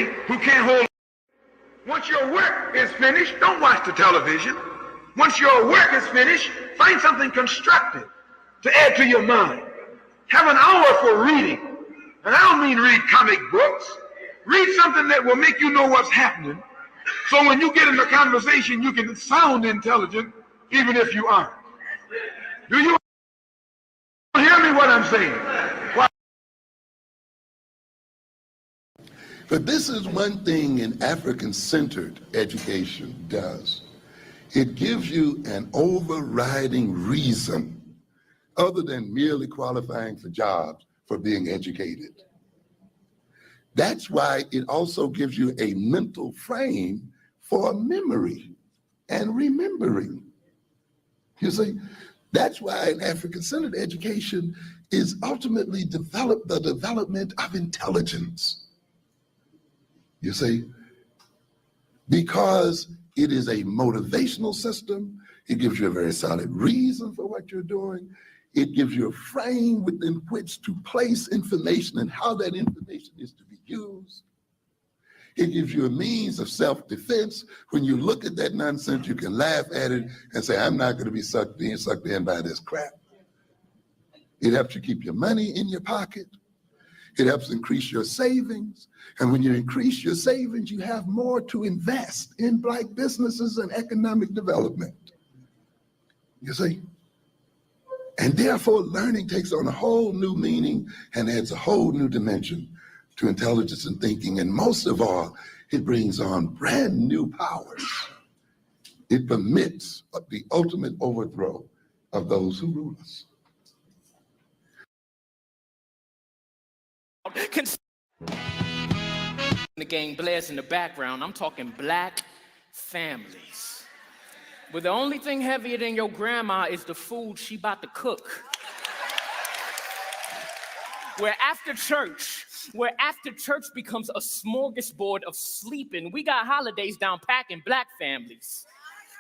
today who can't hold. Once your work is finished, don't watch the television. Once your work is finished, find something constructive to add to your mind. Have an hour for reading. And I don't mean read comic books. Read something that will make you know what's happening. So when you get in a conversation, you can sound intelligent, even if you aren't. Do you hear me what I'm saying? But this is one thing an African-centered education does. It gives you an overriding reason, other than merely qualifying for jobs, for being educated. That's why it also gives you a mental frame for memory and remembering. You see, that's why an African-centered education is ultimately the development of intelligence. You see, because it is a motivational system, it gives you a very solid reason for what you're doing. It gives you a frame within which to place information and how that information is to be used. It gives you a means of self-defense. When you look at that nonsense, you can laugh at it and say, I'm not going to be sucked in by this crap. It helps you keep your money in your pocket. It helps increase your savings. And when you increase your savings, you have more to invest in Black businesses and economic development. You see? And therefore, learning takes on a whole new meaning and adds a whole new dimension to intelligence and thinking. And most of all, it brings on brand new powers. It permits the ultimate overthrow of those who rule us. The game blares in the background. I'm talking Black families, where the only thing heavier than your grandma is the food she about to cook. Where after church becomes a smorgasbord of sleeping. We got holidays down packed in Black families.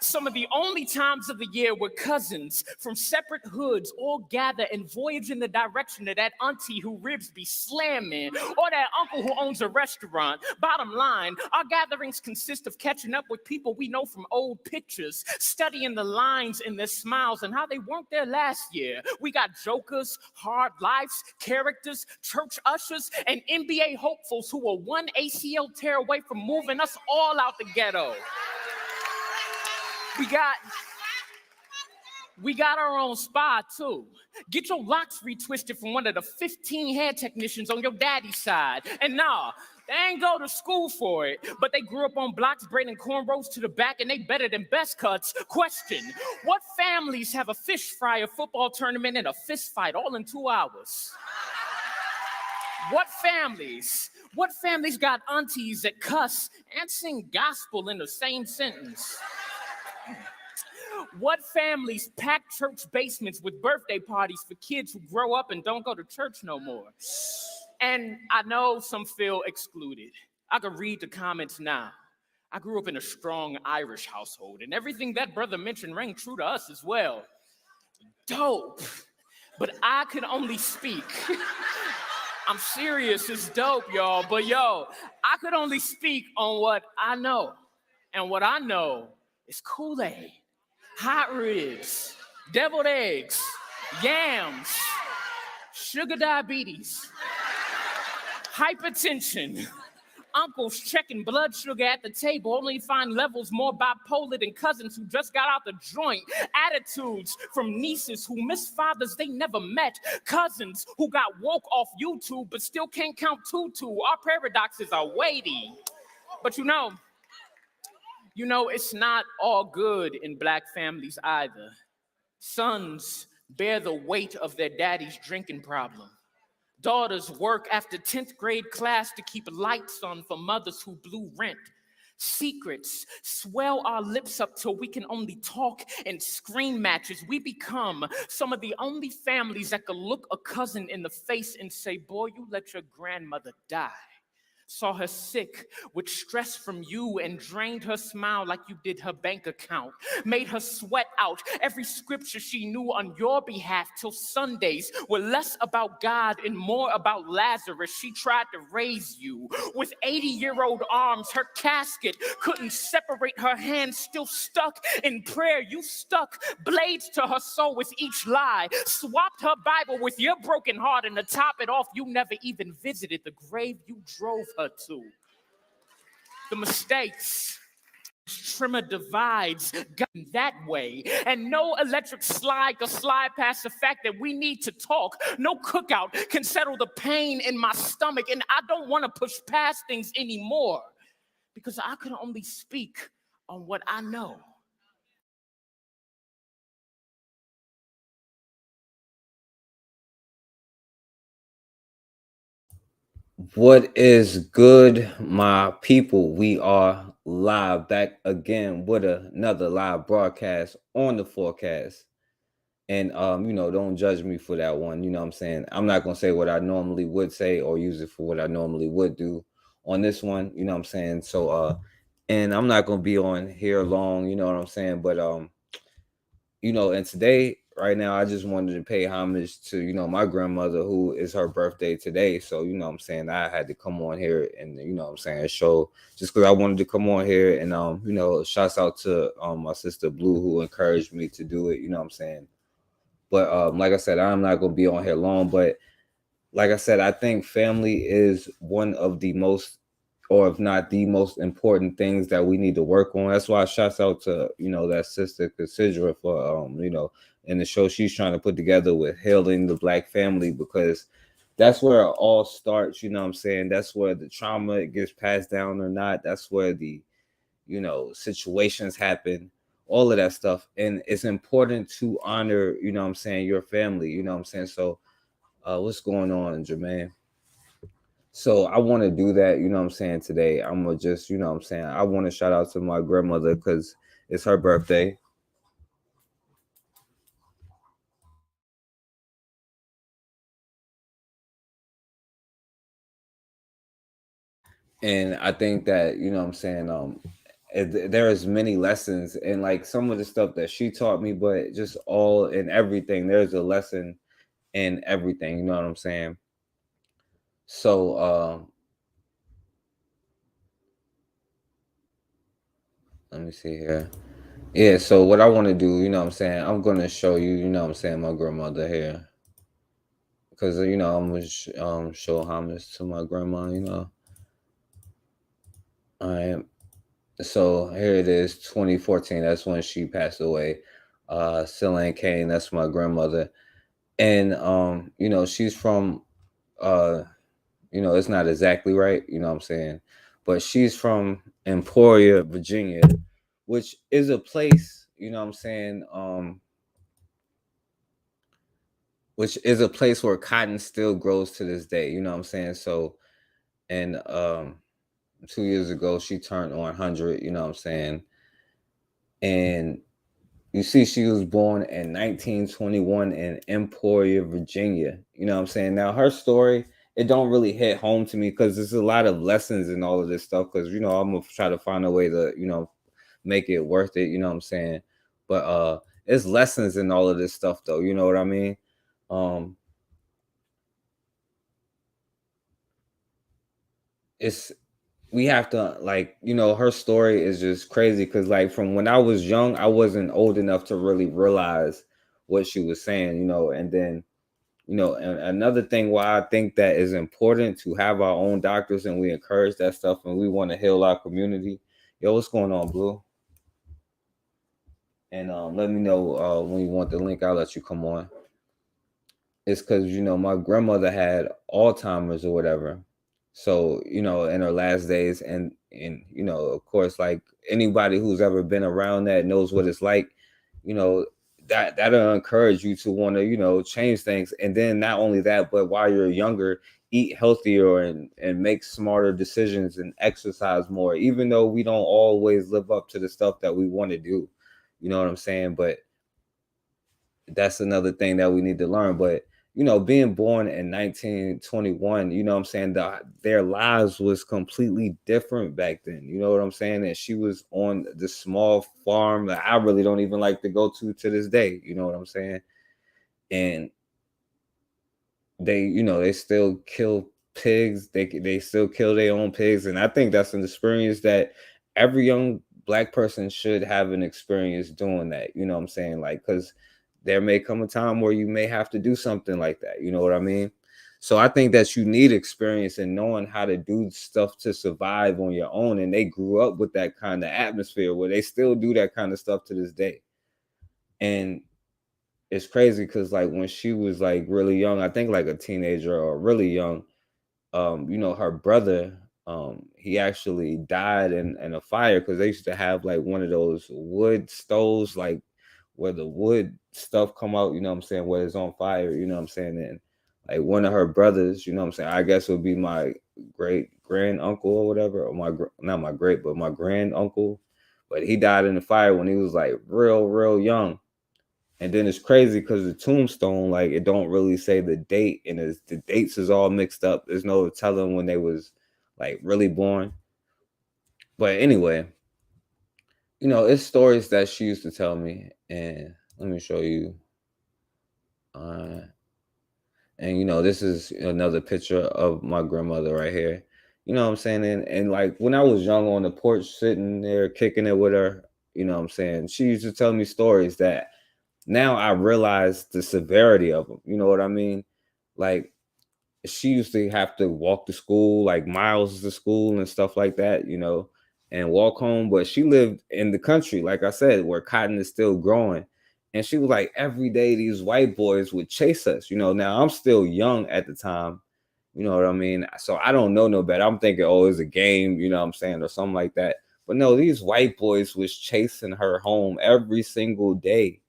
Some of the only times of the year where cousins from separate hoods all gather and voyage in the direction of that auntie who ribs be slamming, or that uncle who owns a restaurant. Bottom line, our gatherings consist of catching up with people we know from old pictures, studying the lines in their smiles and how they weren't there last year. We got jokers, hard lives, characters, church ushers, and NBA hopefuls who are one ACL tear away from moving us all out the ghetto. We got our own spa, too. Get your locks retwisted from one of the 15 hair technicians on your daddy's side. And nah, they ain't go to school for it, but they grew up on blocks braiding cornrows to the back, and they better than best cuts. Question, what families have a fish fry, a football tournament, and a fist fight all in 2 hours? What families got aunties that cuss and sing gospel in the same sentence? What families pack church basements with birthday parties for kids who grow up and don't go to church no more? And I know some feel excluded. I could read the comments now. I grew up in a strong Irish household, and everything that brother mentioned rang true to us as well. Dope. But I could only speak. I'm serious, it's dope, y'all. But yo, I could only speak on what I know. And what I know is Kool-Aid, hot ribs, deviled eggs, yams, sugar diabetes, hypertension, uncles checking blood sugar at the table, only find levels more bipolar than cousins who just got out the joint, attitudes from nieces who miss fathers they never met, cousins who got woke off YouTube but still can't count tutu. Our paradoxes are weighty. But you know, it's not all good in Black families either. Sons bear the weight of their daddy's drinking problem. Daughters work after 10th grade class to keep lights on for mothers who blew rent. Secrets swell our lips up till we can only talk and scream matches. We become some of the only families that can look a cousin in the face and say, boy, you let your grandmother die Saw her sick with stress from you and drained her smile like you did her bank account. Made her sweat out every scripture she knew on your behalf till Sundays were less about God and more about Lazarus. She tried to raise you with 80-year-old arms. Her casket couldn't separate her hands, still stuck in prayer. You stuck blades to her soul with each lie. Swapped her Bible with your broken heart, and to top it off, you never even visited the grave you drove her to. The mistakes, trimmer divides gotten that way, and no electric slide can slide past the fact that we need to talk. No cookout can settle the pain in my stomach, and I don't want to push past things anymore because I can only speak on what I know. What is good, my people? We are live back again with another live broadcast on the forecast. And don't judge me for that one. You know what I'm saying? I'm not gonna say what I normally would say or use it for what I normally would do on this one. You know what I'm saying? So and I'm not gonna be on here long, you know what I'm saying? But and today, right now, I just wanted to pay homage to, my grandmother, who is her birthday today. So, what I'm saying, I had to come on here and, what I'm saying, show just because I wanted to come on here and, shouts out to my sister Blue, who encouraged me to do it, you know what I'm saying? But like I said, I'm not going to be on here long, but like I said, I think family is one of the most, or if not the most important things that we need to work on. That's why shouts out to, that sister Cassandra for, in the show she's trying to put together with Healing the Black Family, because that's where it all starts. You know what I'm saying? That's where the trauma gets passed down or not. That's where the, situations happen, all of that stuff. And it's important to honor, what I'm saying, your family, you know what I'm saying? So what's going on, Jermaine? So I want to do that, you know what I'm saying, today. I'm going to just, you know what I'm saying, I want to shout out to my grandmother because it's her birthday. And I think that, you know what I'm saying, there is many lessons and like some of the stuff that she taught me, but just all in everything. There's a lesson in everything, you know what I'm saying? So let me see here. Yeah, so what I want to do, you know what I'm saying, I'm going to show you, you know what I'm saying, my grandmother here. Because, I'm going to show homage to my grandma. All right. So here it is, 2014. That's when she passed away. Celine Kane, that's my grandmother. And, she's from, it's not exactly right, you know what I'm saying? But she's from Emporia, Virginia, which is a place, you know what I'm saying, which is a place where cotton still grows to this day, you know what I'm saying? So, and 2 years ago, she turned 100, you know what I'm saying? And you see, she was born in 1921 in Emporia, Virginia, you know what I'm saying? Now, her story, it don't really hit home to me because there's a lot of lessons in all of this stuff because, I'm going to try to find a way to, make it worth it, you know what I'm saying? But there's lessons in all of this stuff, though, you know what I mean? We have to, like, her story is just crazy because, like, from when I was young, I wasn't old enough to really realize what she was saying, and then, and another thing why I think that is important to have our own doctors and we encourage that stuff and we want to heal our community. Yo, what's going on, Blue? And let me know when you want the link. I'll let you come on. It's because, my grandmother had Alzheimer's or whatever. So, in her last days and of course, like anybody who's ever been around that knows what it's like, that'll encourage you to want to, change things. And then not only that, but while you're younger, eat healthier and make smarter decisions and exercise more, even though we don't always live up to the stuff that we want to do. You know what I'm saying? But that's another thing that we need to learn. But you know, being born in 1921, you know what I'm saying, their lives was completely different back then. You know what I'm saying? And she was on the small farm that I really don't even like to go to this day. You know what I'm saying? And they, you know, they still kill pigs. They still kill their own pigs. And I think that's an experience that every young Black person should have an experience doing that. You know what I'm saying? Like, because there may come a time where you may have to do something like that. You know what I mean? So I think that you need experience in knowing how to do stuff to survive on your own. And they grew up with that kind of atmosphere where they still do that kind of stuff to this day. And it's crazy because like when she was like really young, I think like a teenager or really young, you know, her brother, he actually died in a fire because they used to have like one of those wood stoves, like where the wood stuff come out, you know what I'm saying, where it's on fire, you know what I'm saying? And like one of her brothers, you know what I'm saying, I guess would be my great grand uncle or whatever, or not my great, but my grand uncle. But he died in the fire when he was like real young. And then it's crazy because the tombstone, like it don't really say the date, and the dates is all mixed up. There's no telling when they was like really born. But anyway, you know, it's stories that she used to tell me, and let me show you. And you know, this is another picture of my grandmother right here. You know what I'm saying? And like when I was young on the porch sitting there kicking it with her, you know what I'm saying? She used to tell me stories that now I realize the severity of them. You know what I mean? Like she used to have to walk to school, like miles to school and stuff like that, you know, and walk home. But she lived in the country, like I said, where cotton is still growing. And she was like, every day these white boys would chase us, you know. Now I'm still young at the time, you know what I mean? So I don't know no better. I'm thinking, oh, it's a game, you know what I'm saying, or something like that. But no, these white boys was chasing her home every single day,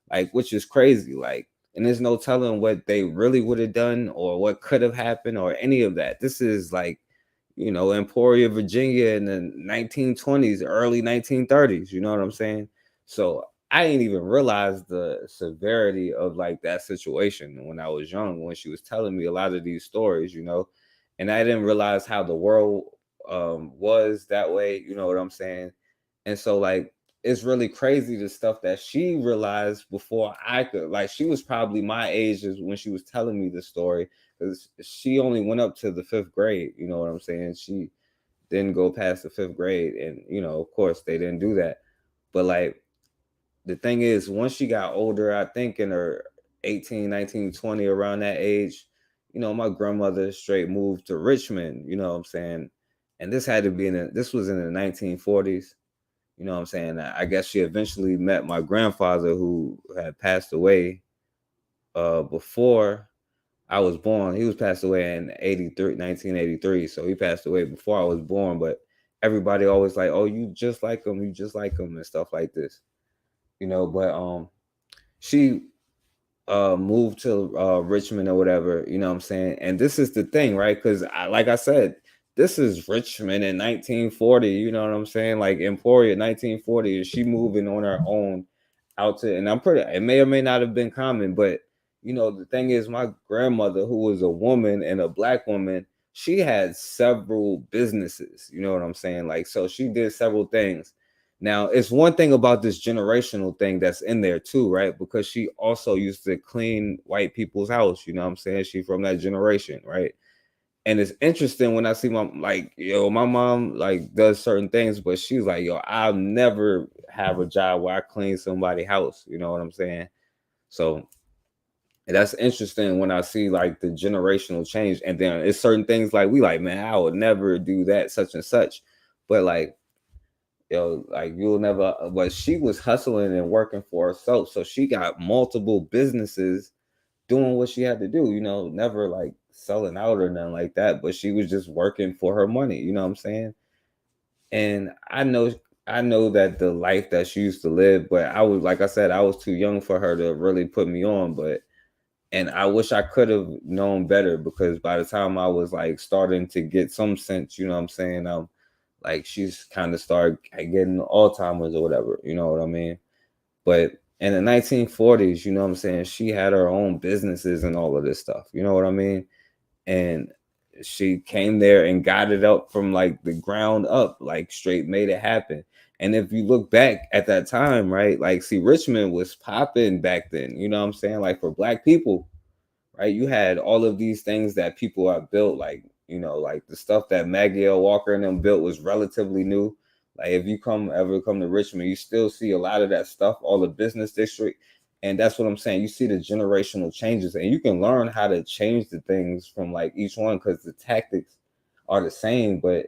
like, which is crazy. Like, and there's no telling what they really would have done or what could have happened or any of that. This is like, you know, Emporia, Virginia in the 1920s, early 1930s. You know what I'm saying? So I didn't even realize the severity of like that situation when I was young, when she was telling me a lot of these stories, you know, and I didn't realize how the world was that way. You know what I'm saying? And so like it's really crazy the stuff that she realized before I could. Like she was probably my age when she was telling me the story, because she only went up to the 5th grade. You know what I'm saying? She didn't go past the 5th grade, and you know, of course, they didn't do that. But like the thing is, once she got older, I think in her 18, 19, 20, around that age, you know, my grandmother straight moved to Richmond. You know what I'm saying? And this was in the 1940s. You know what I'm saying? I guess she eventually met my grandfather, who had passed away before I was born. He was passed away in 1983. So he passed away before I was born. But everybody always like, oh, you just like him, and stuff like this. You know, but she moved to Richmond or whatever, you know what I'm saying? And this is the thing, right? Because like I said, this is Richmond in 1940, you know what I'm saying? Like Emporia 1940, is she moving on her own out to, and it may or may not have been common, but you know, the thing is, my grandmother, who was a woman and a Black woman, she had several businesses, you know what I'm saying? Like, so she did several things. Now, it's one thing about this generational thing that's in there too, right? Because she also used to clean white people's house, you know what I'm saying? She from that generation, right? And it's interesting when I see my mom like does certain things, but she's like, yo, I'll never have a job where I clean somebody's house, you know what I'm saying? So that's interesting when I see like the generational change. And then it's certain things like we like, man, I would never do that, such and such. But like, like you'll never, but she was hustling and working for herself. So she got multiple businesses doing what she had to do, you know, never like selling out or nothing like that, but she was just working for her money, you know what I'm saying? And I know that the life that she used to live, but like I said, I was too young for her to really put me on, and I wish I could have known better, because by the time I was like starting to get some sense, you know what I'm saying? Like she's kind of started getting Alzheimer's or whatever, you know what I mean? But in the 1940s, you know what I'm saying, she had her own businesses and all of this stuff, you know what I mean? And she came there and got it up from like the ground up, like straight made it happen. And if you look back at that time, right, like, see, Richmond was popping back then, you know what I'm saying? Like, for Black people, right, you had all of these things that people have built, like, you know, like the stuff that Maggie L. Walker and them built was relatively new. Like, if you ever come to Richmond, you still see a lot of that stuff, all the business district. And that's what I'm saying. You see the generational changes, and you can learn how to change the things from like each one, because the tactics are the same, but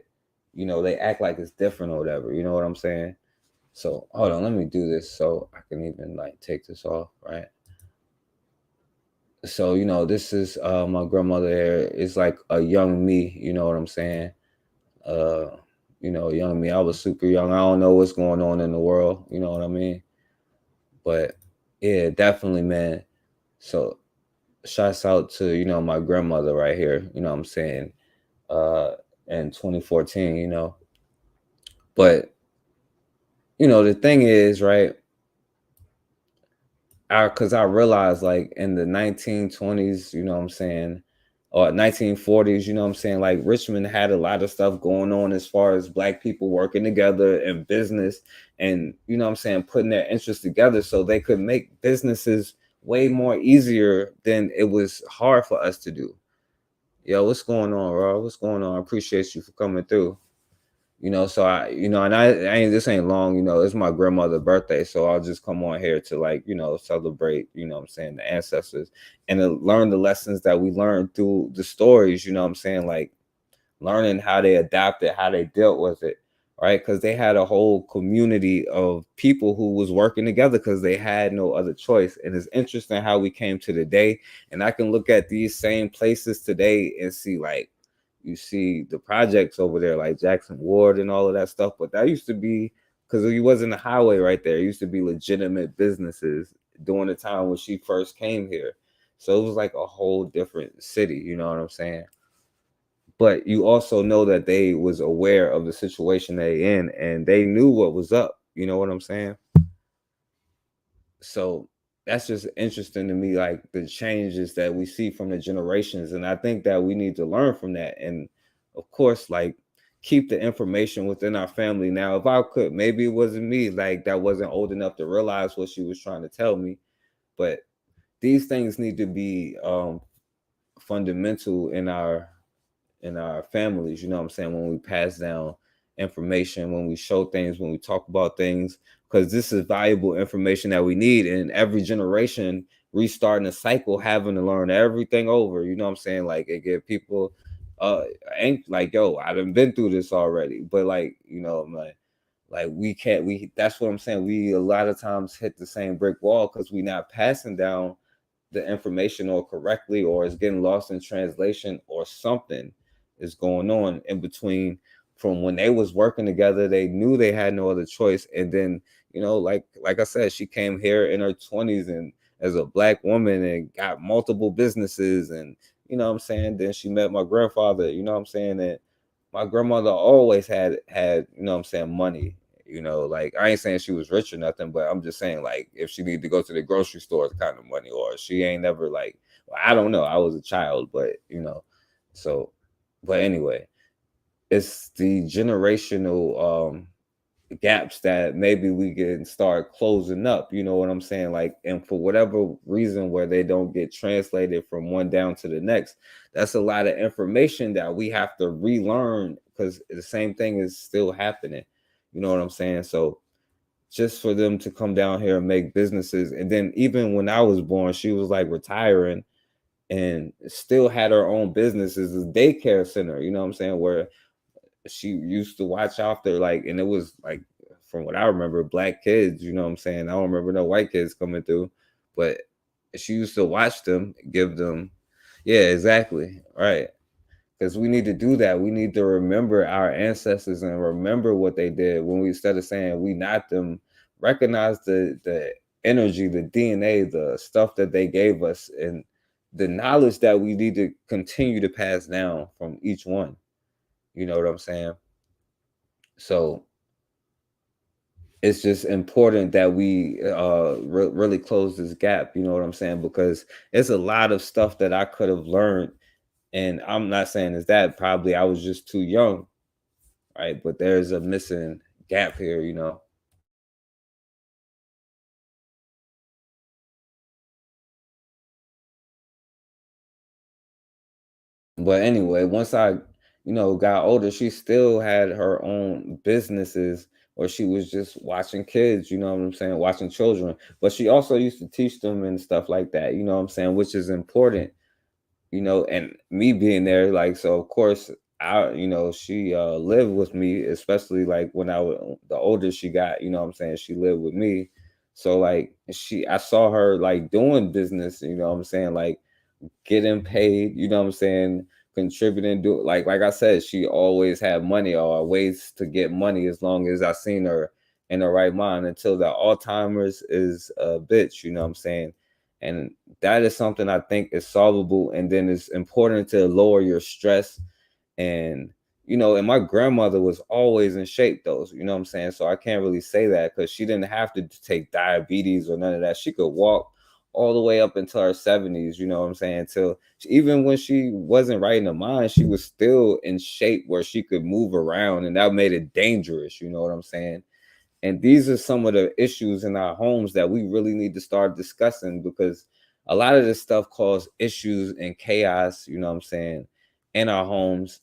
you know, they act like it's different or whatever. You know what I'm saying? So hold on, let me do this so I can even like take this off, right? So, you know, this is my grandmother here. It's like a young me, you know what I'm saying? Uh, you know, young me. I was super young. I don't know what's going on in the world, you know what I mean? But yeah, definitely, man. So shouts out to, you know, my grandmother right here, you know what I'm saying? Uh in 2014, you know. But you know, the thing is, right? Because I realized, like, in the 1920s, you know what I'm saying, or 1940s, you know what I'm saying, like, Richmond had a lot of stuff going on as far as Black people working together in business, and you know what I'm saying, putting their interests together so they could make businesses way more easier than it was hard for us to do. Yo, what's going on, bro? What's going on? I appreciate you for coming through. You know, so I, you know, and I ain't, this ain't long, you know, it's my grandmother's birthday. So I'll just come on here to, like, you know, celebrate, you know what I'm saying, the ancestors, and to learn the lessons that we learned through the stories, you know what I'm saying, like learning how they adapted, how they dealt with it, right? Because they had a whole community of people who was working together because they had no other choice. And it's interesting how we came to the day, and I can look at these same places today and see, like, you see the projects over there, like Jackson Ward and all of that stuff. But that used to be, because it wasn't a highway right there. It used to be legitimate businesses during the time when she first came here. So it was like a whole different city, you know what I'm saying? But you also know that they was aware of the situation they in, and they knew what was up, you know what I'm saying? So that's just interesting to me, like the changes that we see from the generations. And I think that we need to learn from that. And of course, like, keep the information within our family. Now, if I could, maybe it wasn't me, like, that wasn't old enough to realize what she was trying to tell me. But these things need to be fundamental in our families, you know what I'm saying, when we pass down information, when we show things, when we talk about things, because this is valuable information that we need. And every generation restarting a cycle, having to learn everything over, you know what I'm saying? Like, it give people ain't like, yo, I done been through this already. But like, you know, like we can't, we that's what I'm saying. We a lot of times hit the same brick wall because we not passing down the information or correctly, or it's getting lost in translation, or something is going on in between. From when they was working together, they knew they had no other choice. And then, you know, like I said, she came here in her 20s and as a Black woman and got multiple businesses, and you know what I'm saying, then she met my grandfather, you know what I'm saying, and my grandmother always had, you know what I'm saying, money. You know, like, I ain't saying she was rich or nothing, but I'm just saying, like, if she needed to go to the grocery store, the kind of money, or she ain't never, like, well, I don't know, I was a child, but you know. So, but anyway, it's the generational gaps that maybe we can start closing up, you know what I'm saying? Like, and for whatever reason where they don't get translated from one down to the next, that's a lot of information that we have to relearn, because the same thing is still happening, you know what I'm saying? So just for them to come down here and make businesses, and then even when I was born, she was like retiring and still had her own business as a daycare center, you know what I'm saying, where she used to watch after, like, and it was like, from what I remember, Black kids, you know what I'm saying? I don't remember no white kids coming through, but she used to watch them, give them, yeah, exactly, right. Because we need to do that. We need to remember our ancestors and remember what they did. When we, instead of saying we not them, recognize the energy, the DNA, the stuff that they gave us, and the knowledge that we need to continue to pass down from each one. You know what I'm saying? So it's just important that we really close this gap, you know what I'm saying? Because it's a lot of stuff that I could have learned, and I'm not saying it's that, probably I was just too young, right? But there's a missing gap here, you know. But anyway, once I, got older, she still had her own businesses, or she was just watching kids, you know what I'm saying, watching children. But she also used to teach them and stuff like that, you know what I'm saying, which is important, and me being there, like, so of course, she lived with me, especially like when the older she got, you know what I'm saying, she lived with me. So like I saw her like doing business, you know what I'm saying, like getting paid, you know what I'm saying, contributing, do like I said, she always had money or ways to get money as long as I seen her in the right mind, until the Alzheimer's is a bitch, you know what I'm saying? And that is something I think is solvable. And then it's important to lower your stress. And and my grandmother was always in shape though, you know what I'm saying? So I can't really say that, because she didn't have to take diabetes or none of that. She could walk all the way up until her 70s, you know what I'm saying? Till even when she wasn't right in her mind, she was still in shape where she could move around, and that made it dangerous, you know what I'm saying? And these are some of the issues in our homes that we really need to start discussing, because a lot of this stuff causes issues and chaos, you know what I'm saying, in our homes.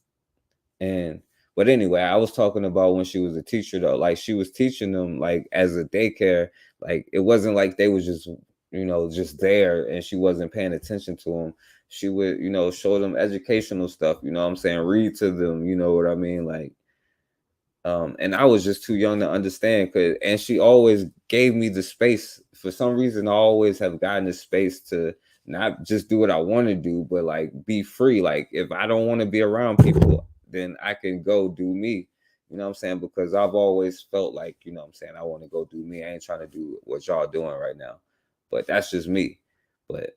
And but anyway, I was talking about when she was a teacher though, like she was teaching them like as a daycare, like it wasn't like they was just just there and she wasn't paying attention to them. She would show them educational stuff, you know what I'm saying, read to them, you know what I mean, like and I was just too young to understand, and she always gave me the space. For some reason, I always have gotten the space to not just do what I want to do, but like be free. Like if I don't want to be around people, then I can go do me. You know what I'm saying? Because I've always felt like, you know what I'm saying, I want to go do me. I ain't trying to do what y'all doing right now. But that's just me. But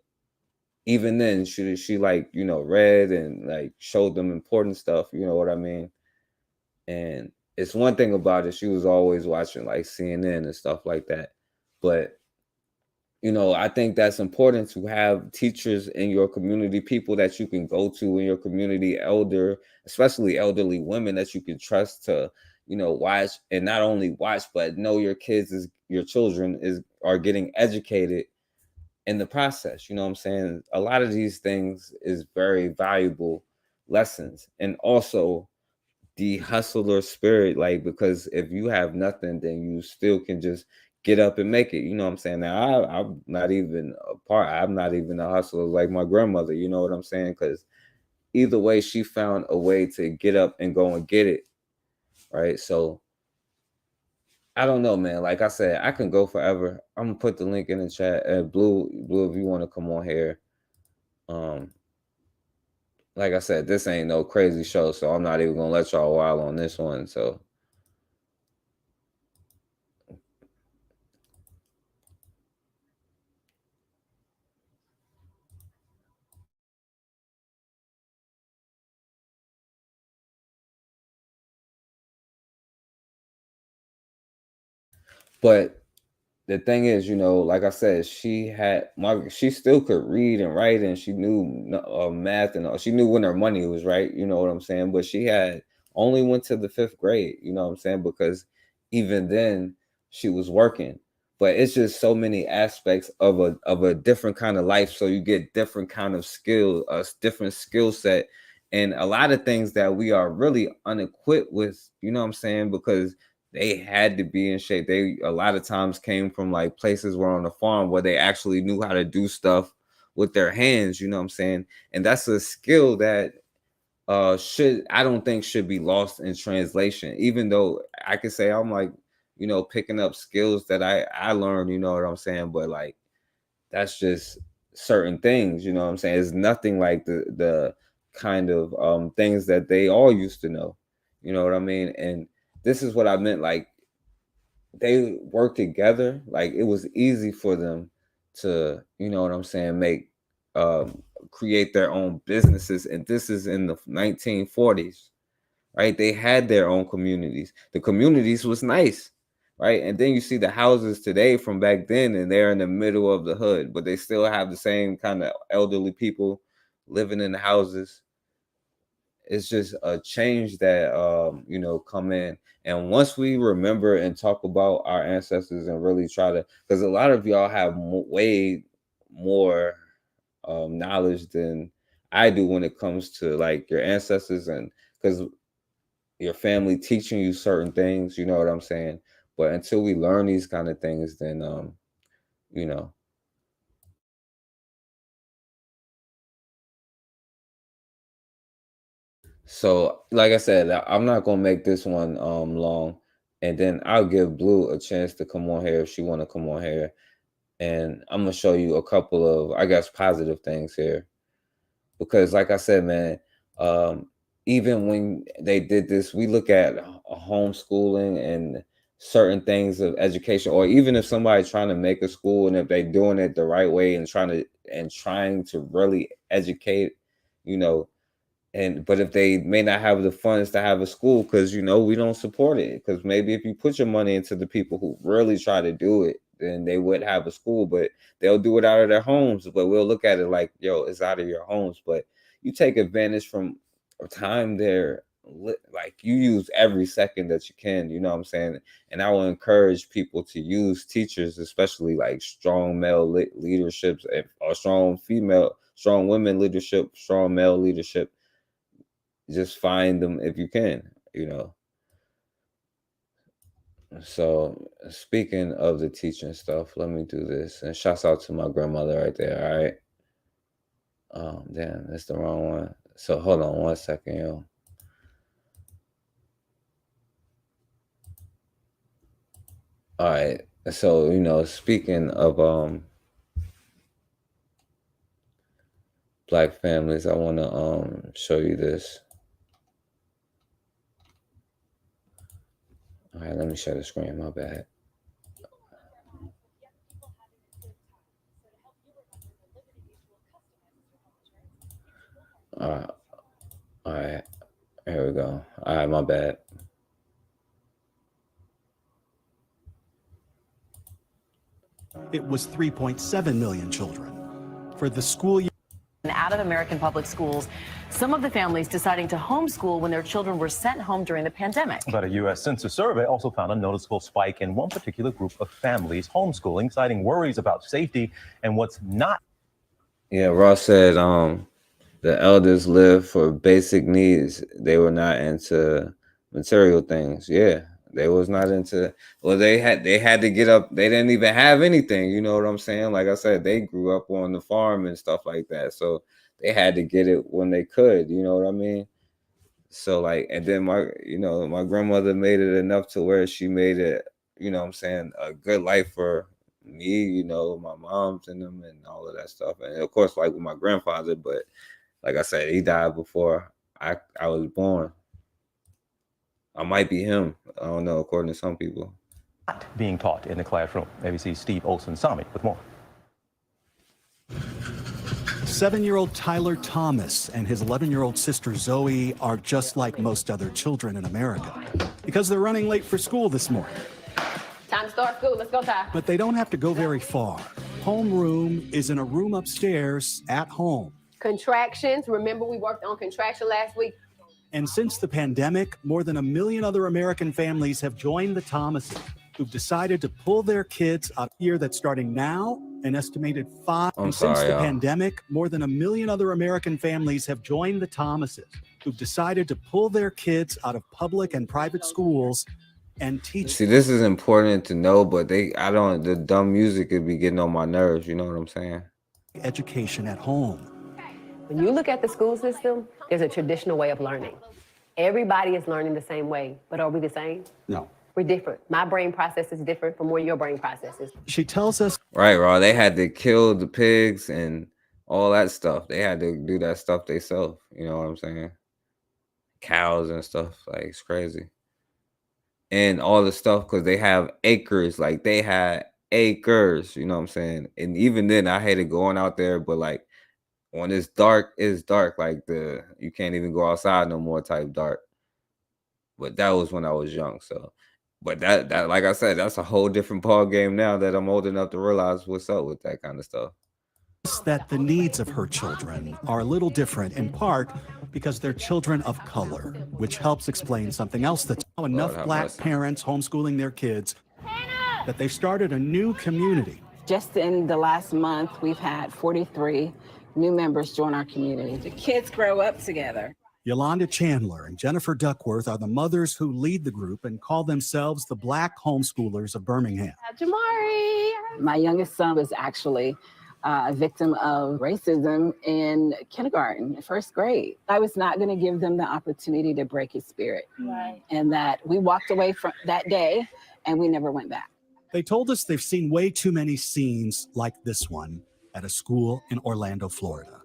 even then, she like, read and like showed them important stuff, you know what I mean? And it's one thing about it, she was always watching like CNN and stuff like that. But I think that's important to have teachers in your community, people that you can go to in your community, especially elderly women that you can trust to, watch, and not only watch, but know your children are getting educated in the process. You know what I'm saying? A lot of these things is very valuable lessons. And also the hustler spirit, like, because if you have nothing, then you still can just get up and make it, you know what I'm saying? Now I'm not even I'm not even a hustler like my grandmother, you know what I'm saying? Because either way, she found a way to get up and go and get it, right? So I don't know, man. Like I said, I can go forever. I'm gonna put the link in the chat. Blue, if you want to come on here. Like I said, this ain't no crazy show, so I'm not even gonna let y'all wild on this one. So but the thing is, like I said, she still could read and write, and she knew math, and she knew when her money was right, you know what I'm saying? But she had only went to the 5th grade, you know what I'm saying? Because even then she was working. But it's just so many aspects of a different kind of life. So you get different kind of skill, a different skill set, and a lot of things that we are really unequipped with, you know what I'm saying? Because they had to be in shape. They a lot of times came from like places where on the farm where they actually knew how to do stuff with their hands, you know what I'm saying? And that's a skill that I don't think should be lost in translation. Even though I could say I'm like, picking up skills that I learned, you know what I'm saying? But like that's just certain things, you know what I'm saying? It's nothing like the kind of things that they all used to know. You know what I mean? And this is what I meant, like they work together. Like it was easy for them to, you know what I'm saying, create their own businesses. And this is in the 1940s, right? They had their own communities. The communities was nice. right? And then you see the houses today from back then, and they're in the middle of the hood, but they still have the same kind of elderly people living in the houses. It's just a change that come in. And once we remember and talk about our ancestors and really try to, because a lot of y'all have way more knowledge than I do when it comes to like your ancestors, and because your family teaching you certain things, you know what I'm saying? But until we learn these kind of things, then you know. So, like I said, I'm not gonna make this one long, and then I'll give Blue a chance to come on here if she want to come on here, and I'm gonna show you a couple of, I guess, positive things here, because, like I said, man, even when they did this, we look at homeschooling and certain things of education, or even if somebody's trying to make a school and if they're doing it the right way and trying to really educate, you know. But if they may not have the funds to have a school, because we don't support it, because maybe if you put your money into the people who really try to do it, then they would have a school, but they'll do it out of their homes. But we'll look at it like, yo, it's out of your homes, but you take advantage from a time there, like you use every second that you can, you know what I'm saying? And I will encourage people to use teachers, especially like strong male leaderships, or strong women leadership, strong male leadership. Just find them if you can, So speaking of the teaching stuff, let me do this. And shouts out to my grandmother right there. All right. Damn, that's the wrong one. So hold on 1 second, yo. All right. So, speaking of Black families, I want to show you this. All right, let me share the screen. My bad. All right. Here we go. All right, my bad. It was 3.7 million children. For the school year out of American public schools, some of the families deciding to homeschool when their children were sent home during the pandemic. But a U.S. Census survey also found a noticeable spike in one particular group of families homeschooling, citing worries about safety and what's not. Yeah, Ross said the elders lived for basic needs. They were not into material things. Yeah, they was not into. Well, they had to get up. They didn't even have anything. You know what I'm saying? Like I said, they grew up on the farm and stuff like that. So they had to get it when they could. You know what I mean? So like, and then my grandmother made it enough to where she made it, you know what I'm saying, a good life for me, my moms and them and all of that stuff. And of course, like with my grandfather, but like I said, he died before I was born. I might be him. I don't know, according to some people. Being taught in the classroom. ABC's Steve Olson-Sami with more. 7-year-old Tyler Thomas and his 11-year-old sister Zoe are just like most other children in America because they're running late for school this morning. Time to start school. Let's go, Ty. But they don't have to go very far. Homeroom is in a room upstairs at home. Contractions. Remember we worked on contraction last week? And since the pandemic, more than 1 million other American families have joined the Thomases, who've decided to pull their kids out year that's starting now, an estimated 5. And since the pandemic, more than 1 million other American families have joined the Thomases, who've decided to pull their kids out of public and private schools and teach. See, this is important to know, but the dumb music could be getting on my nerves. You know what I'm saying? Education at home. When you look at the school system, there's a traditional way of learning. Everybody is learning the same way, but are we the same? No. We're different. My brain process is different from where your brain process is. She tells us. Right, Raw. They had to kill the pigs and all that stuff. They had to do that stuff themselves. You know what I'm saying? Cows and stuff. Like, it's crazy. And all the stuff, because they have acres. Like, they had acres. You know what I'm saying? And even then, I hated going out there, but like, when it's dark, like you can't even go outside no more type dark. But that was when I was young. So But that like I said, that's a whole different ball game now that I'm old enough to realize what's up with that kind of stuff. That the needs of her children are a little different, in part because they're children of color, which helps explain something else that's how enough Black parents homeschooling their kids that they've started a new community. Just in the last month, we've had 43 new members join our community. The kids grow up together. Yolanda Chandler and Jennifer Duckworth are the mothers who lead the group and call themselves the Black Homeschoolers of Birmingham. Jamari. My youngest son was actually a victim of racism in kindergarten, first grade. I was not going to give them the opportunity to break his spirit. Right. And that we walked away from that day and we never went back. They told us they've seen way too many scenes like this one at a school in Orlando, Florida,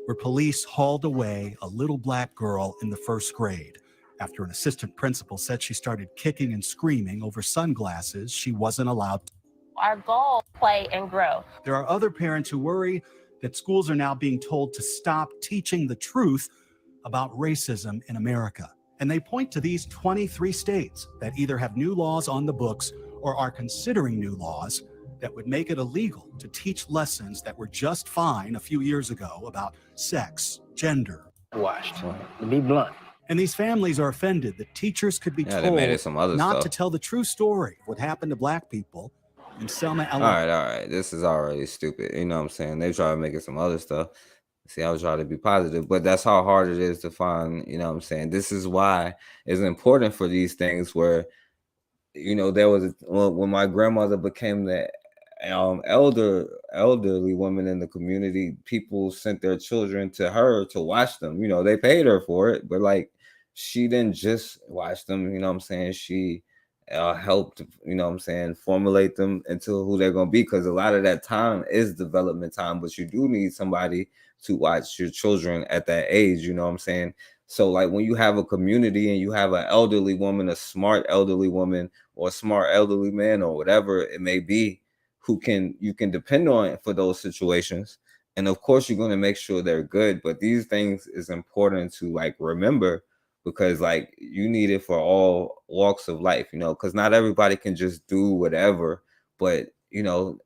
where police hauled away a little Black girl in the first grade after an assistant principal said she started kicking and screaming over sunglasses she wasn't allowed to. Our goal, play and grow. There are other parents who worry that schools are now being told to stop teaching the truth about racism in America. And they point to these 23 states that either have new laws on the books or are considering new laws that would make it illegal to teach lessons that were just fine a few years ago about sex, gender. Washed, to be blunt. And these families are offended that teachers could be told not to tell the true story of what happened to Black people in Selma, Alabama. All right. This is already stupid. You know what I'm saying? They try to make it some other stuff. See, I was trying to be positive, but that's how hard it is to find, you know what I'm saying? This is why it's important for these things where, you know, there was, when my grandmother became the elderly woman in the community, people sent their children to her to watch them. You know, they paid her for it, but like, she didn't just watch them, you know what I'm saying? She helped, you know what I'm saying, formulate them into who they're going to be, because a lot of that time is development time, but you do need somebody to watch your children at that age, you know what I'm saying? So like when you have a community and you have an elderly woman, a smart elderly woman, or a smart elderly man, or whatever it may be, who you can depend on for those situations. And of course you're going to make sure they're good, but these things is important to like remember, because like you need it for all walks of life, you know, because not everybody can just do whatever, but you know,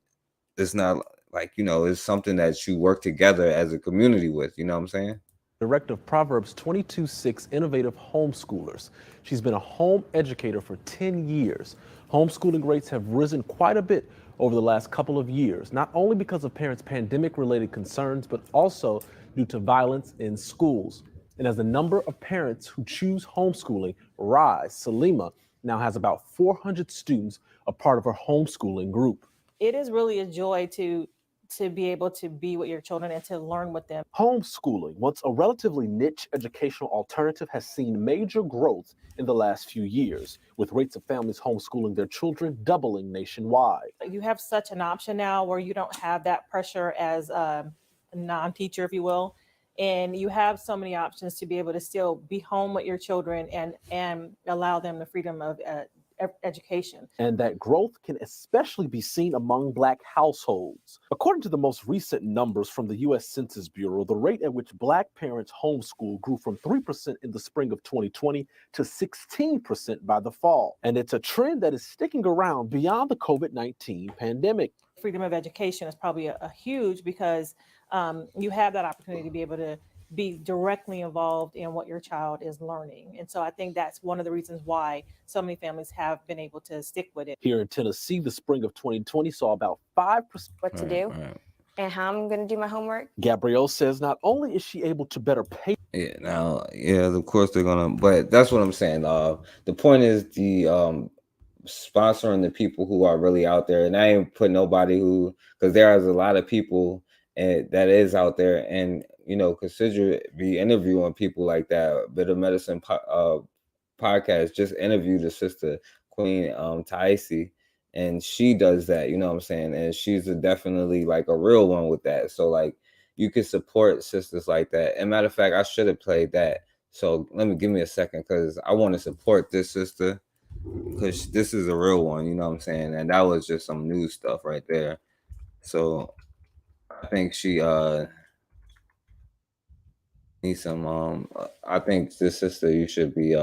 it's not like, you know, it's something that you work together as a community with, you know what I'm saying? Director of Proverbs 22:6 Innovative Homeschoolers. She's been a home educator for 10 years. Homeschooling rates have risen quite a bit over the last couple of years, not only because of parents' pandemic-related concerns, but also due to violence in schools. And as the number of parents who choose homeschooling rise, Salima now has about 400 students a part of her homeschooling group. It is really a joy to be able to be with your children and to learn with them. Homeschooling, once a relatively niche educational alternative, has seen major growth in the last few years, with rates of families homeschooling their children doubling nationwide. You have such an option now where you don't have that pressure as a non-teacher, if you will, and you have so many options to be able to still be home with your children and allow them the freedom of education. And that growth can especially be seen among Black households. According to the most recent numbers from the U.S. Census Bureau, the rate at which Black parents homeschool grew from 3% in the spring of 2020 to 16% by the fall. And it's a trend that is sticking around beyond the COVID-19 pandemic. Freedom of education is probably a huge, because you have that opportunity to be able to be directly involved in what your child is learning. And so I think that's one of the reasons why so many families have been able to stick with it. Here in Tennessee, the spring of 2020 saw about 5%. What to do and how I'm going to do my homework. Gabrielle says not only is she able to better pay. Yeah, of course they're going to, but that's what I'm saying. The point is the sponsoring the people who are really out there. And I ain't put nobody because there is a lot of people that is out there, and you know, consider be interviewing people like that. Bit of Medicine podcast just interviewed the sister Queen Taisi, and she does that, you know what I'm saying, and she's definitely like a real one with that. So like you can support sisters like that. And matter of fact, I should have played that. So give me a second, because I want to support this sister, because this is a real one, you know what I'm saying, and that was just some new stuff right there. So I think she needs some I think this sister, you should be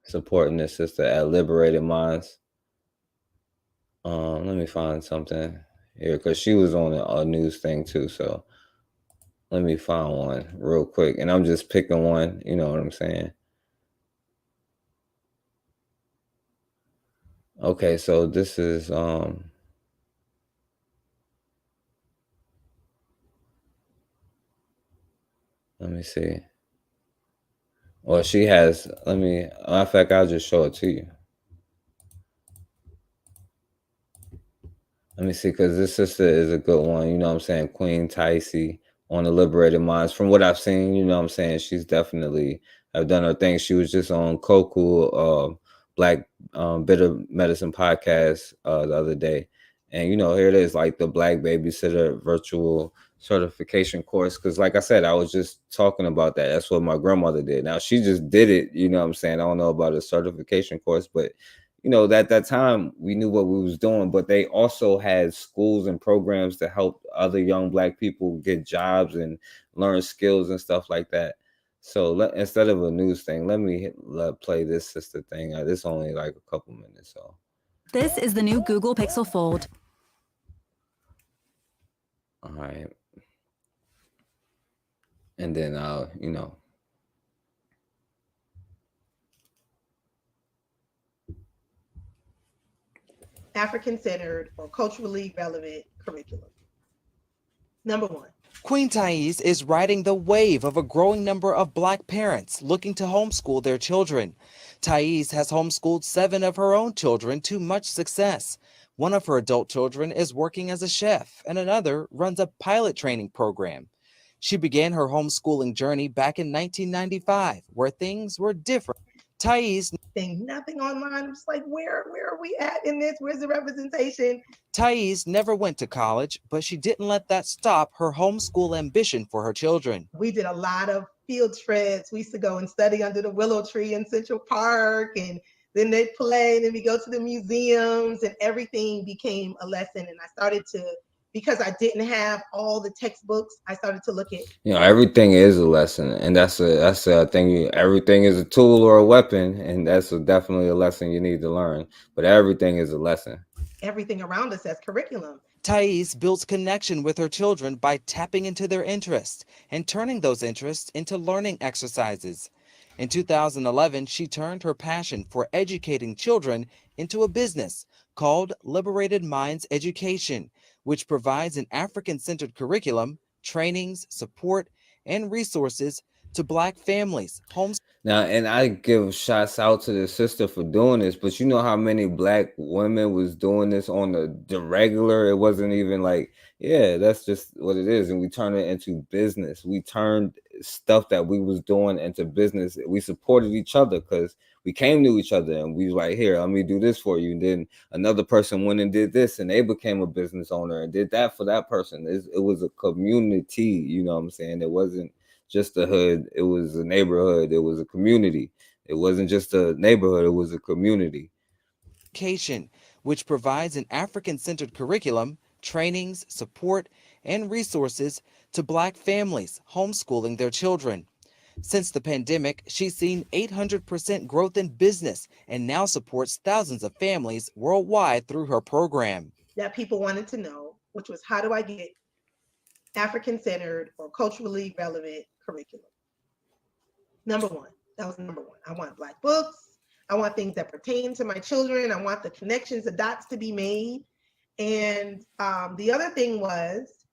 supporting this sister at Liberated Minds. Let me find something here because she was on a news thing too. So let me find one real quick. And I'm just picking one, you know what I'm saying? Okay, so this is let me see. Well, she has, matter of fact, I'll just show it to you. Let me see, because this sister is a good one, you know what I'm saying? Queen Tycee on the Liberated Minds. From what I've seen, you know what I'm saying? She's definitely have done her thing. She was just on Koku, Black Bitter Medicine podcast the other day. And, you know, here it is, like the Black Babysitter virtual certification course. Because like I said, I was just talking about that. That's what my grandmother did. Now, she just did it, you know what I'm saying? I don't know about a certification course, but you know, that time we knew what we was doing, but they also had schools and programs to help other young Black people get jobs and learn skills and stuff like that. So instead of a news thing, let me play this sister thing. This only like a couple minutes. So this is the new Google Pixel Fold. All right. And then you know. African-centered or culturally relevant curriculum. Number one. Queen Tycee is riding the wave of a growing number of Black parents looking to homeschool their children. Tycee has homeschooled 7 of her own children to much success. One of her adult children is working as a chef, and another runs a pilot training program. She began her homeschooling journey back in 1995, where things were different. Tycee thing, nothing online. I'm just like, where are we at in this? Where's the representation? Tycee never went to college, but she didn't let that stop her homeschool ambition for her children. We did a lot of field trips. We used to go and study under the willow tree in Central Park, and then they'd play, and then we go to the museums, and everything became a lesson. And I started to, because I didn't have all the textbooks, I started to look at, you know, everything is a lesson, and that's a thing. Everything is a tool or a weapon, and that's definitely a lesson you need to learn. But everything is a lesson. Everything around us as curriculum. Tycee builds connection with her children by tapping into their interests and turning those interests into learning exercises. In 2011, she turned her passion for educating children into a business called Liberated Minds Education, which provides an African-centered curriculum, trainings, support, and resources to Black families. Now, and I give shots out to the sister for doing this, but you know how many Black women was doing this on the regular? It wasn't even like, yeah, that's just what it is. And we turned it into business. We turned stuff that we was doing into business. We supported each other because we came to each other and we was like, here, let me do this for you. And then another person went and did this, and they became a business owner and did that for that person. It was a community, you know what I'm saying? It wasn't just a hood. It was a neighborhood. It was a community. It wasn't just a neighborhood. It was a community. Education, which provides an African-centered curriculum, trainings, support, and resources to Black families homeschooling their children. Since the pandemic, she's seen 800% growth in business and now supports thousands of families worldwide through her program. That people wanted to know, which was, how do I get African-centered or culturally relevant curriculum? Number one, that was number one. I want Black books. I want things that pertain to my children. I want the connections, the dots to be made. And the other thing was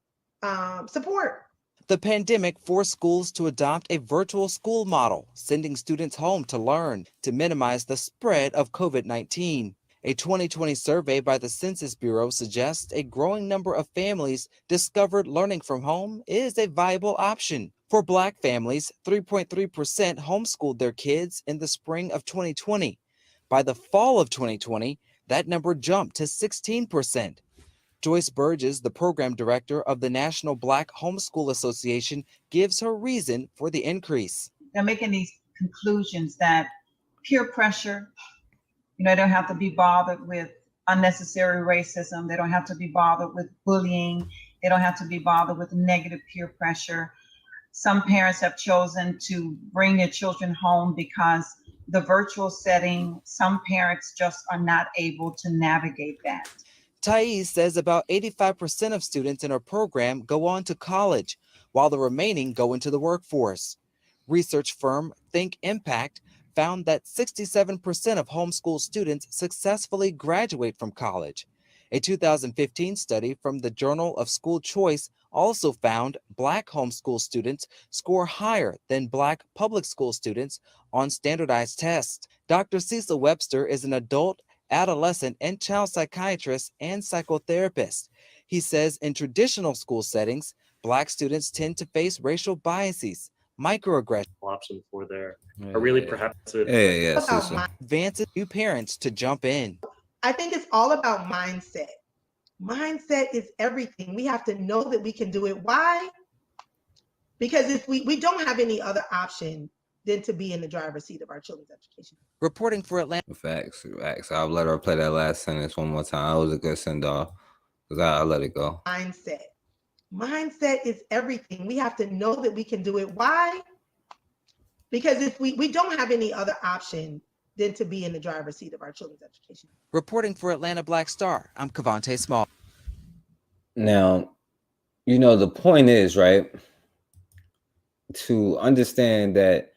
support. The pandemic forced schools to adopt a virtual school model, sending students home to learn to minimize the spread of COVID-19. A 2020 survey by the Census Bureau suggests a growing number of families discovered learning from home is a viable option. For Black families, 3.3% homeschooled their kids in the spring of 2020. By the fall of 2020, that number jumped to 16%. Joyce Burgess, the program director of the National Black Homeschool Association, gives her reason for the increase. They're making these conclusions that peer pressure, they don't have to be bothered with unnecessary racism. They don't have to be bothered with bullying. They don't have to be bothered with negative peer pressure. Some parents have chosen to bring their children home because the virtual setting, some parents just are not able to navigate that. Thais says about 85% of students in her program go on to college, while the remaining go into the workforce. Research firm Think Impact found that 67% of homeschool students successfully graduate from college. A 2015 study from the Journal of School Choice also found Black homeschool students score higher than Black public school students on standardized tests. Dr. Cecil Webster is an adult, adolescent, and child psychiatrist and psychotherapist. He says in traditional school settings, Black students tend to face racial biases, microaggressions, option for there, or really perhaps advances new parents to jump in. I think it's all about mindset. Mindset is everything. We have to know that we can do it. Why? Because if we don't have any other option than to be in the driver's seat of our children's education. Reporting for Atlanta. Facts. I'll let her play that last sentence one more time. That was a good send off because I'll let it go. Mindset. Mindset is everything. We have to know that we can do it. Why? Because if we don't have any other option than to be in the driver's seat of our children's education. Reporting for Atlanta Black Star, I'm Kavante Small. Now, the point is, right, to understand that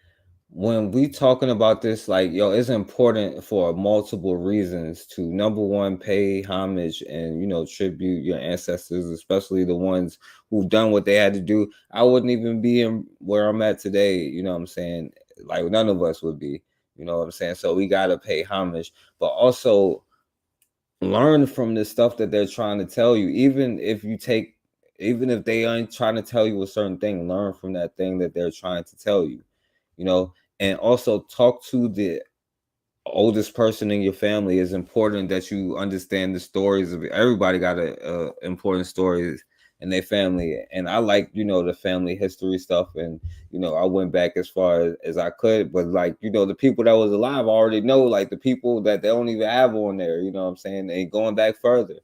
when we talking about this, like, it's important for multiple reasons to, number one, pay homage and, tribute your ancestors, especially the ones who've done what they had to do. I wouldn't even be in where I'm at today. You know what I'm saying? Like, none of us would be, you know what I'm saying? So we got to pay homage, but also learn from the stuff that they're trying to tell you. Even if they aren't trying to tell you a certain thing, learn from that thing that they're trying to tell you. And also talk to the oldest person in your family. It's important that you understand the stories of everybody. Got important stories in their family, and I like the family history stuff, and I went back as far as I could, but like the people that was alive I already know, like the people that they don't even have on there, you know what I'm saying, and going back further,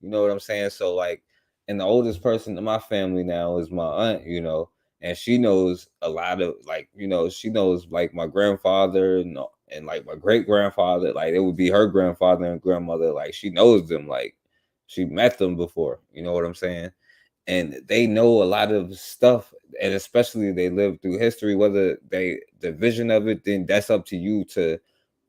you know what I'm saying. So like, and the oldest person in my family now is my aunt, and she knows a lot of, like, she knows like my grandfather and like my great grandfather, like it would be her grandfather and grandmother, like she knows them, like she met them before, you know what I'm saying. And they know a lot of stuff, and especially they live through history, whether the vision of it, then that's up to you to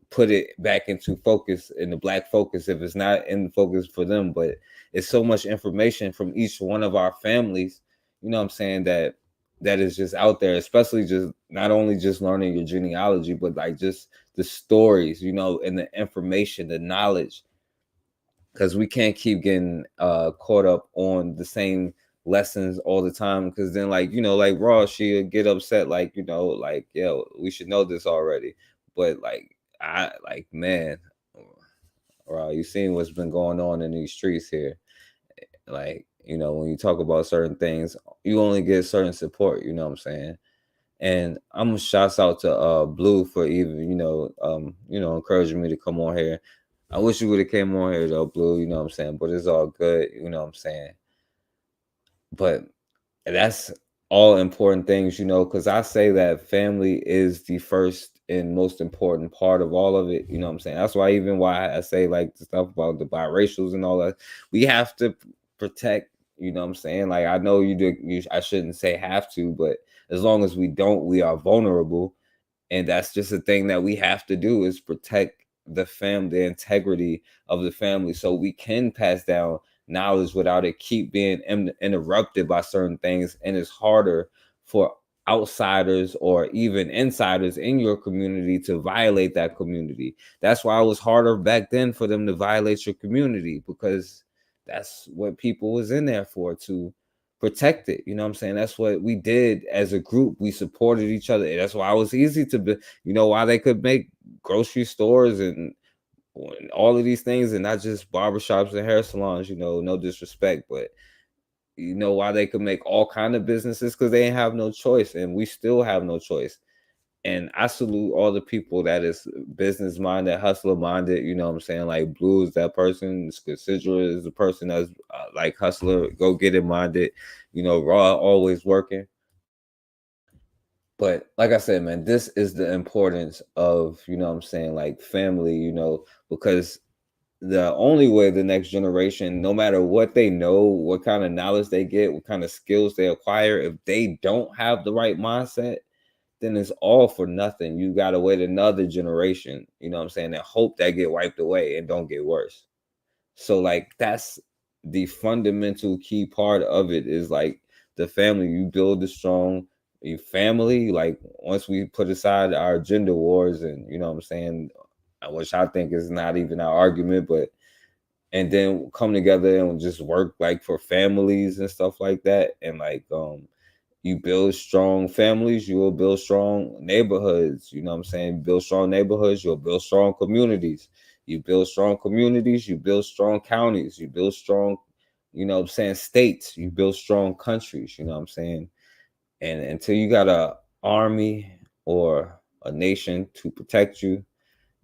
put it back into focus, in the Black focus, if it's not in focus for them. But it's so much information from each one of our families, you know what I'm saying, that is just out there, especially just not only just learning your genealogy, but like just the stories, and the information, the knowledge, because we can't keep getting caught up on the same lessons all the time, because then like like Ross, she'll get upset, like like, yo, we should know this already. But like, man, Ross, you seen what's been going on in these streets here. Like, when you talk about certain things, you only get certain support, you know what I'm saying. And I'm shouts out to Blue for even encouraging me to come on here. I wish you would have came on here though, Blue, you know what I'm saying, but it's all good, you know what I'm saying. But that's all important things, because I say that family is the first and most important part of all of it, you know what I'm saying. That's why I say like the stuff about the biracials and all that, we have to protect, you know what I'm saying. Like, I know I shouldn't say have to, but as long as we don't, we are vulnerable, and that's just a thing that we have to do, is protect the integrity of the family, so we can pass down knowledge without it keep being interrupted by certain things. And it's harder for outsiders or even insiders in your community to violate that community. That's why it was harder back then for them to violate your community, because that's what people was in there for, to protect it. You know what I'm saying? That's what we did as a group. We supported each other. That's why it was easy to be, why they could make grocery stores and all of these things, and not just barbershops and hair salons, no disrespect, but why they could make all kind of businesses, because they didn't have no choice, and we still have no choice. And I salute all the people that is business minded, hustler minded, you know what I'm saying. Like Blue is that person, Sidra is the person that's like hustler, go get it minded, Raw always working. But like I said, man, this is the importance of, you know what I'm saying, like family, you know, because the only way the next generation, no matter what they know, what kind of knowledge they get, what kind of skills they acquire, if they don't have the right mindset, then it's all for nothing. You got to wait another generation, you know what I'm saying, and hope that get wiped away and don't get worse. So like that's the fundamental key part of it, is like the family. You build a strong family. Like once we put aside our gender wars and, you know what I'm saying, which I think is not even our argument, but and then come together and just work like for families and stuff like that. And like you build strong families, you will build strong neighborhoods. You know what I'm saying? Build strong neighborhoods, you'll build strong communities. You build strong communities, you build strong counties, you build strong, you know what I'm saying, states, you build strong countries, you know what I'm saying? And until you got a army or a nation to protect you,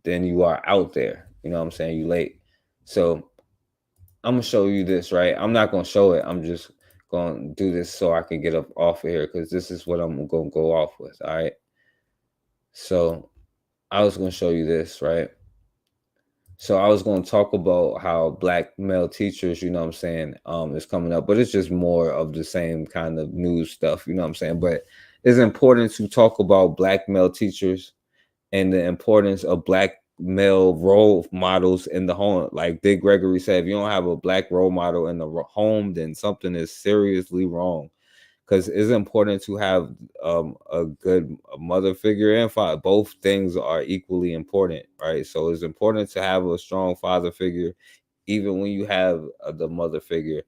then you are out there. You know what I'm saying? You late. So I'm gonna show you this, right? I'm not gonna show it. I'm just gonna do this so I can get up off of here, because this is what I'm gonna go off with. All right. So I was gonna show you this, right? So I was going to talk about how black male teachers, you know what I'm saying, is coming up, but it's just more of the same kind of news stuff, you know what I'm saying? But it's important to talk about black male teachers and the importance of black male role models in the home. Like Dick Gregory said, if you don't have a black role model in the home, then something is seriously wrong. Because it's important to have a good mother figure and father. Both things are equally important, right? So it's important to have a strong father figure, even when you have the mother figure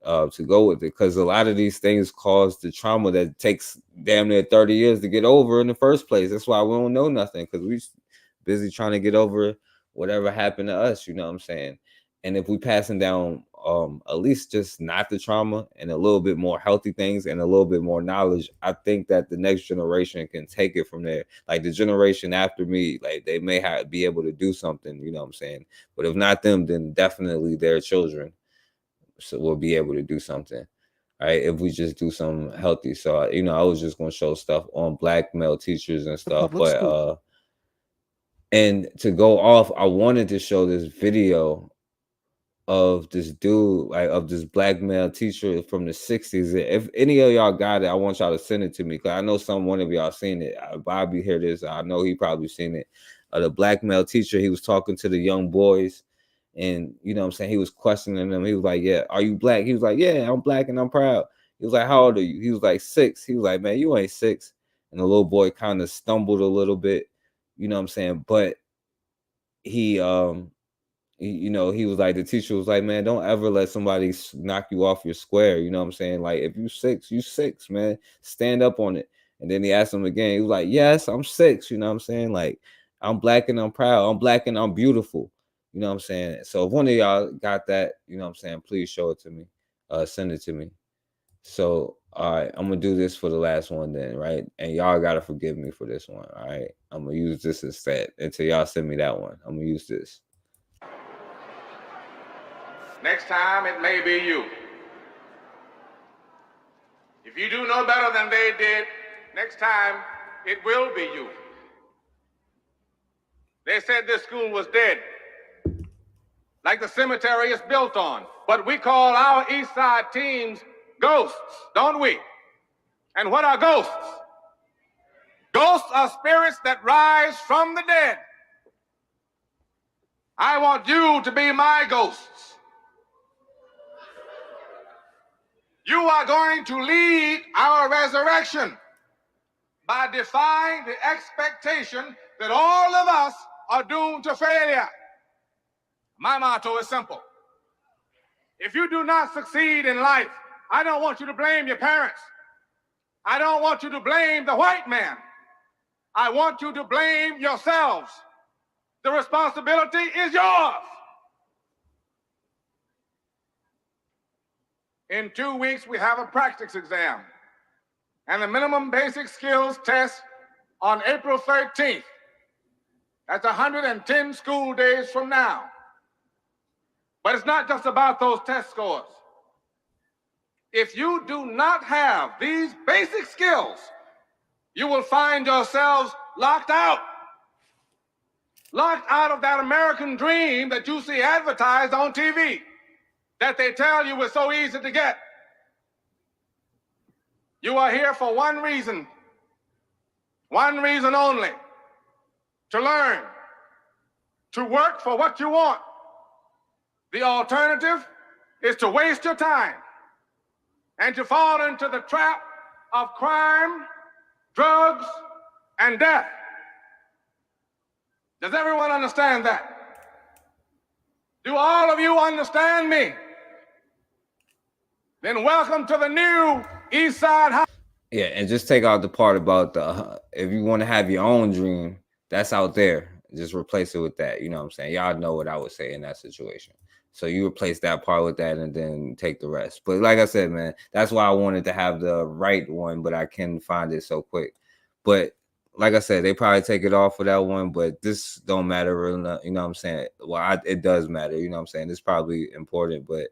to go with it. Because a lot of these things cause the trauma that takes damn near 30 years to get over in the first place. That's why we don't know nothing, because we busy trying to get over whatever happened to us, you know what I'm saying? And if we passing down at least just not the trauma and a little bit more healthy things and a little bit more knowledge, I think that the next generation can take it from there. Like the generation after me, like they may be able to do something, you know what I'm saying? But if not them, then definitely their children will be able to do something, right? If we just do something healthy. So, you know, I was just going to show stuff on black male teachers and stuff, but and to go off, I wanted to show this video of this dude, like of this black male teacher from the 60s. If any of y'all got it, I want y'all to send it to me, because I know one of y'all seen it. Bobby hear this, I know he probably seen it. The black male teacher, he was talking to the young boys, and you know what I'm saying, he was questioning them. He was like, yeah, are you black? He was like, yeah, I'm black and I'm proud. He was like, how old are you? He was like 6. He was like, man, you ain't 6. And the little boy kind of stumbled a little bit, you know what I'm saying, but he you know, he was like, the teacher was like, man, don't ever let somebody knock you off your square. You know what I'm saying? Like, if you 6, you 6, man. Stand up on it. And then he asked him again. He was like, yes, I'm 6. You know what I'm saying? Like, I'm black and I'm proud. I'm black and I'm beautiful. You know what I'm saying? So if one of y'all got that, you know what I'm saying, please show it to me. Send it to me. So, all right, I'm going to do this for the last one then, right? And y'all got to forgive me for this one, all right? I'm going to use this instead until y'all send me that one. I'm going to use this. Next time, it may be you. If you do no better than they did, next time, it will be you. They said this school was dead, like the cemetery it's built on. But we call our East Side teams ghosts, don't we? And what are ghosts? Ghosts are spirits that rise from the dead. I want you to be my ghosts. You are going to lead our resurrection by defying the expectation that all of us are doomed to failure. My motto is simple. If you do not succeed in life, I don't want you to blame your parents. I don't want you to blame the white man. I want you to blame yourselves. The responsibility is yours. In 2 weeks, we have a practice exam and the minimum basic skills test on April 13th. That's 110 school days from now. But it's not just about those test scores. If you do not have these basic skills, you will find yourselves locked out of that American dream that you see advertised on TV, that they tell you is so easy to get. You are here for one reason only: to learn, to work for what you want. The alternative is to waste your time and to fall into the trap of crime, drugs, and death. Does everyone understand that? Do all of you understand me? Then welcome to the new East Side High. Yeah, and just take out the part about the if you want to have your own dream, that's out there. Just replace it with that. You know what I'm saying? Y'all know what I would say in that situation. So you replace that part with that and then take the rest. But like I said, man, that's why I wanted to have the right one, but I couldn't find it so quick. But like I said, they probably take it off for that one, but this don't matter really. You know what I'm saying? Well, it does matter. You know what I'm saying? It's probably important, but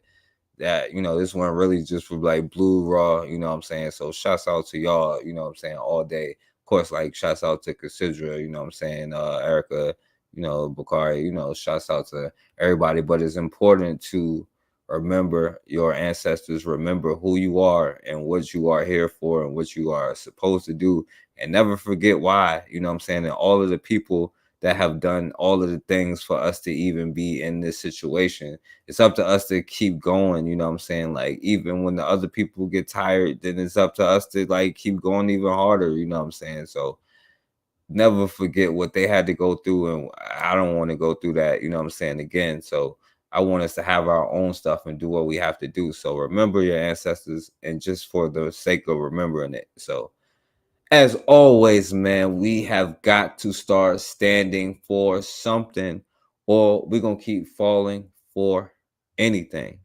that, you know, this one really just for like Blue Raw, you know what I'm saying? So shouts out to y'all, you know what I'm saying, all day. Of course, like shouts out to Cassandra, you know what I'm saying, Erica, you know, Bakari, you know, shouts out to everybody. But it's important to remember your ancestors, remember who you are and what you are here for and what you are supposed to do, and never forget why, you know what I'm saying, and all of the people that have done all of the things for us to even be in this situation. It's up to us to keep going, you know what I'm saying? Like, even when the other people get tired, then it's up to us to like keep going even harder, you know what I'm saying? So never forget what they had to go through, and I don't want to go through that, you know what I'm saying, again. So I want us to have our own stuff and do what we have to do. So remember your ancestors, and just for the sake of remembering it. So as always, man, we have got to start standing for something, or we're going to keep falling for anything.